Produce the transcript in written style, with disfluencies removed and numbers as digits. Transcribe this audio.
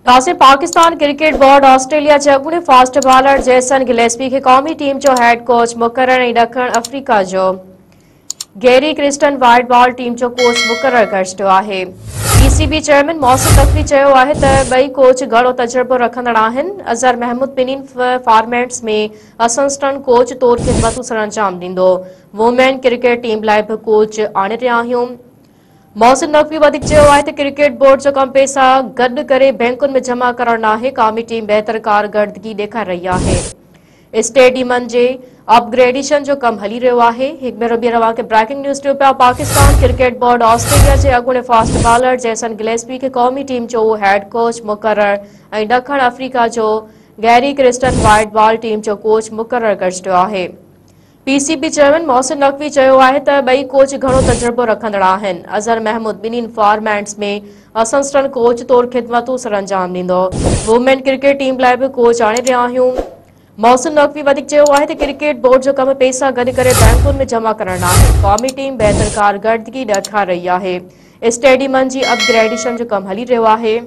Pakistan cricket board Australia जे अॻूणे fast bowler Jason Gillespie खे क़ौमी टीम जो हेड कोच मुक़ररु ऐं ॾखण अफ्रीका जो Gary Kristen white ball team जो कोच मुक़ररु करे छॾियो आहे। पीसीबी चेयरमैन मोहसिन नक़वी चयो आहे त ॿई कोच घणो तजुर्बो रखंदड़ आहिनि। अज़हर महमूद ॿिन्हिनि फॉर्मेट्स में असिस्टेंट कोच तौरु ख़िदमतूं सर अंजाम ॾींदो। वुमेन क्रिकेट टीम लाइ बि कोच आणे रहिया आहियूं। मोहसिन नक़वी वधीक चयो आहे त क्रिकेट बोर्ड जो कमु पैसा गॾु करे बैंकुनि में जमा करणु नाहे। क़ौमी टीम बहितर कारकर्दगी ॾेखारे रही आहे। स्टेडियमनि जे अपग्रेडेशन जो कमु हली रहियो आहे। हिकु भेरो ॿीहर रवां ब्रेकिंग न्यूज़ टियो पिया। पाकिस्तान क्रिकेट बोर्ड ऑस्ट्रेलिया जे अॻूणे फास्ट बॉलर जेसन गिलेस्पी खे क़ौमी टीम जो हेड कोच मुक़ररु ऐं ॾखण अफ्रीका जो Gary Kristen white ball team जो कोच मुक़ररु करे छॾियो आहे। पीसीबी चेयरमैन मोहसिन नक़वी चयो आहे त ॿई कोच घणो तजुर्बो रखंदड़ आहिनि। अज़हर महमूद ॿिन्हिनि फॉर्मेट्स में असिस्टेंट कोच तौरु ख़िदमतूं सर अंजाम ॾींदो। वुमेन क्रिकेट टीम लाइ बि कोच आणे रहिया आहियूं। मोहसिन नक़वी वधीक चयो आहे त क्रिकेट बोर्ड जो कमु पैसा गॾु करे बैंकुनि में जमा करणु नाहे। क़ौमी टीम बहितर कारकर्दगी ॾेखारे रही आहे। स्टेडियमनि जी अपग्रेडेशन जो कमु हली रहियो आहे।